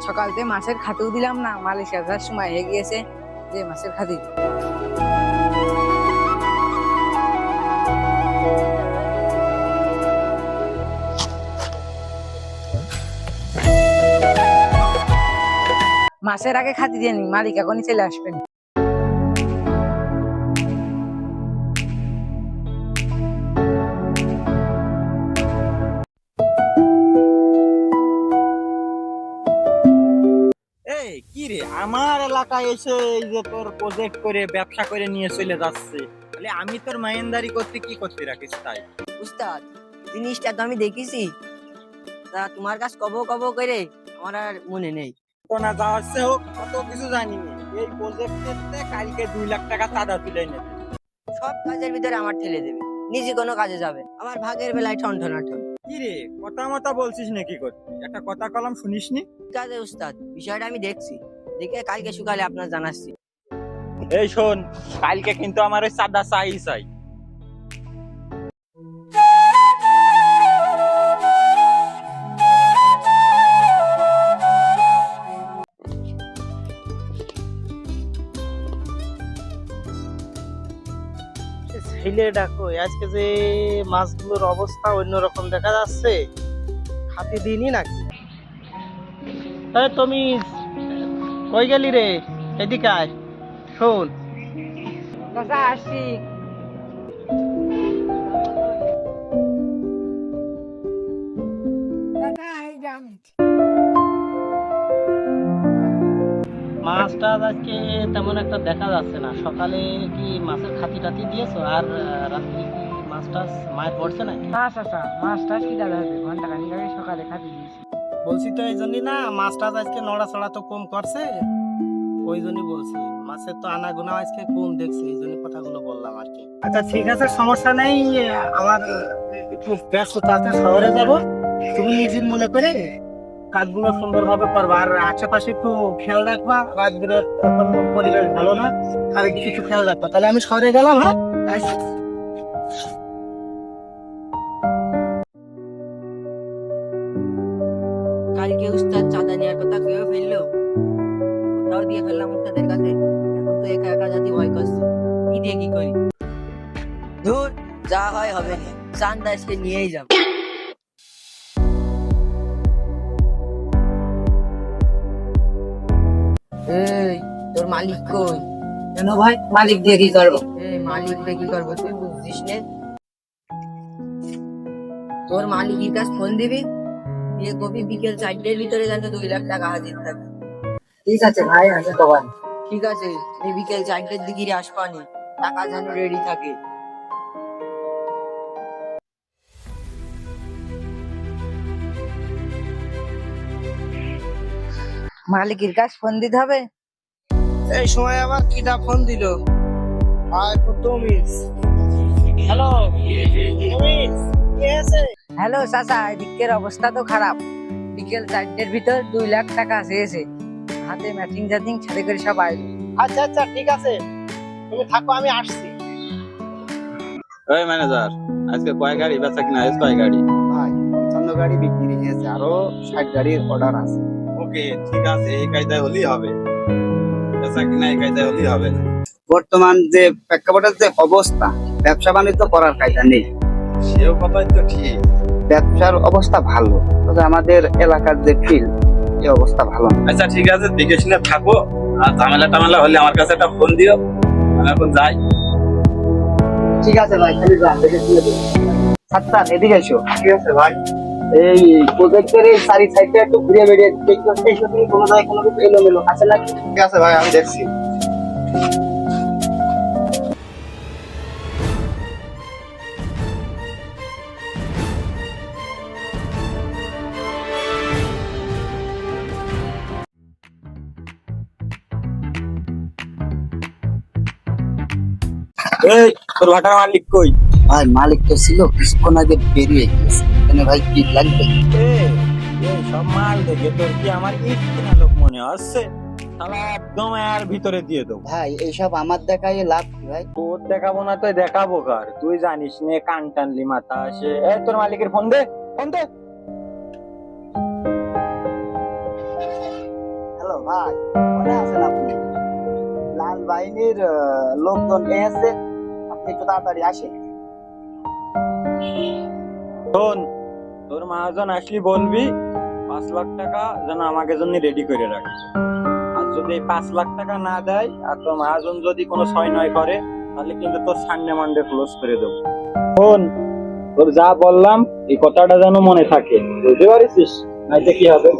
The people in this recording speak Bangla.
সকালতে মাছের খাতেও দিলাম না, মালয়েশিয়া যাওয়ার সময় হয়ে গিয়েছে যে মাছের খাতে মাছের আগে খাতি দিয়ে নি, মালিক এখনই চলে আসবেন। এই কি রে, আমার এলাকায় এসে এই যে তোর প্রজেক্ট করে ব্যবসা করে নিয়ে চলে যাচ্ছে, তাহলে আমি তোর মাইন্দারি করতে কি করতে রাখিস তাই? উস্তাদ, জিনিসটা তো আমি দেখেছি, তা তোমার কাছে কব কব করে আমার আর মনে নেই। কোনা যাচ্ছে হোক কত কিছু জানি না, এই প্রজেক্টে কালকে 2 লাখ টাকা চাঁদা তুলে নেবে। সব কাজের ভিতরে আমার ঠেলে দেবে, নিজে কোনো কাজে যাবে, আমার ভাগের বেলায় ঠন ঠন ঠন। কি রে, কথা মতা বলছিস নাকি? করতে একটা কথা কলম শুনিস নি? ঠিক আছে উস্তাদ, বিষয়টা আমি দেখছি, দেখে কালকে সকালে আপনার জানাচ্ছি। এই শোন, কালকে কিন্তু আমার ওই চাঁদা চাই। ছেলে ডাকো, আজকে যে মাছগুলোর অবস্থা অন্যরকম দেখা যাচ্ছে, খাতি দিনই নাকি? তুমি কই গেলি রে? এদিকে আয়, শোন। চাচা আসছি। মাছটা আজকে তেমন একটা দেখা যাচ্ছে না। সকালে কি মাছের খাতি টাতি দিয়েছো? আর রাত্রি কি মাছ টাছ মায়ের পড়ছে নাকি? না চাচা, মাছ টাছ কি দাদা হবে, ঘন্টা খানিক আগে সকালে খাতি দিয়েছি। বলছি তো এই জন্যই না, মাছ টাছ আজকে নড়াচড়া তো কম করছে, ওই জন্যই বলছি। মাছের তো আনাগোনা আজকে কম দেখছি, এই জন্য কথাগুলো বললাম আর কি। আচ্ছা ঠিক আছে, সমস্যা নেই। আমার একটু ব্যস্ততা আছে, শহরে যাব। তুমি নিজের মনে করে কাজগুলো সুন্দরভাবে করবা, আর আশেপাশে একটু খেয়াল রাখবা। রাজগীরের এখন পরিবেশ ভালো না, আর কিছু খেয়াল রাখবা। তাহলে আমি শহরে গেলাম। হ্যাঁ, কালকে উস্তাদ চাঁদা নেওয়ার কথা কেউ ফেললো, কোথাও দিয়ে ফেললাম উস্তাদের কাছে। এখন তো একা একা জাতি ভয় করছে, কি দিয়ে কি করি। ধুর, যা হয় হবে, চাঁদা আজকে নিয়েই যাবো। এই, তোর মালিক কই? কেন ভাই, মালিক দিয়ে কি করবো? এই মালিক দিয়ে কি করবো তুই বুঝছিস নে? তোর মালিকের কাছে ফোন দিবি, দিয়ে কবি বিকেল 4টার ভিতরে যেন 2 লাখ টাকা হাজির থাকে। ঠিক আছে ভাই, আছে তো ভাই। ঠিক আছে, এই বিকেল 4টার দিকে আসবানি, টাকা যেন রেডি থাকে। মালিকের কাছে ফোন দিতে হবে। এই সময় আবার কিটা ফোন দিল? আয় তো তুমি। হ্যালো তুমি, কে আছে? হ্যালো চাচা, এদিকের অবস্থা তো খারাপ। বিকেল 4টার ভিতর 2 লাখ টাকা চেয়েছে, হাতে ম্যাচিং জাটিং সাথে করে সব আইলো। আচ্ছা আচ্ছা ঠিক আছে, তুমি থাকো, আমি আসছি। ওই ম্যানেজার, আজকে কয় গাড়ি বেচা কিনা হয়েছে? কয় গাড়ি? ভাই 55 গাড়ি বিক্রি হয়েছে, আরো 60 গাড়ির অর্ডার আছে। ওকে ঠিক আছে, এই কায়দায় হলেই হবে। বেচা কিনা এই কায়দায় হলেই হবে। বর্তমান যে প্রেক্ষাপটের যে অবস্থা, ব্যবসা বাণিজ্য করার কায়দা নেই। সেও কথাই তো ঠিক। ব্যবসার অবস্থা ভালো, তবে আমাদের এলাকার যে ফিল্ড, এই অবস্থা ভালো না। আচ্ছা ঠিক আছে, দেখে শুনে থাকো। আর ঝামেলা টামেলা হলে আমার কাছে একটা ফোন দিও, আমি এখন যাই। ঠিক আছে ভাই, খালি যান, দেখে শুনে দিন। আচ্ছা এদিকে এসো। ঠিক আছে ভাই। এই প্রজেক্টের এই চারি সাইডটা একটু ঘুরে বেরিয়ে দেখতে এসো, তুমি কোনো জায়গায় কোনো কিছু এলোমেলো আছে নাকি? ঠিক আছে ভাই, আমি দেখছি। এই তোর ভাটার মালিক কই? ভাই মালিক তো ছিল, কিছুক্ষণ আগে বেরিয়ে গেছে। এখানে ভাই কি লাগবে? এই সব মাল দেখে তোর কি আমার ইট কিনা লোক মনে হচ্ছে? শালা একদম এর ভিতরে দিয়ে দেবো। ভাই এইসব আমার দেখায় লাভ কি ভাই? তোর দেখাবো না তো দেখাবো কার? তুই জানিস নে, কান টানলি মাথা আসে। এই তোর মালিকের ফোন দে, ফোন দে। ভাই মনে আছেন আপনি লাল বাহিনীর লোকজন এসে আপনি একটু তাড়াতাড়ি আসেন। শোন, তোর মহাজন আসলি বলবি 5 লাখ টাকা যেন আমাকে জন্য রেডি করে রাখে। আর যদি এই 5 লাখ টাকা না দেয় আর তোর মহাজন যদি কোনো ছয় নয় করে তাহলে কিন্তু তোর সানডে মানডে ক্লোজ করে দেবো। শোন, তোর যা বললাম এই কথাটা যেন মনে থাকে, বুঝতে পারিস? নাইতে কি হবে?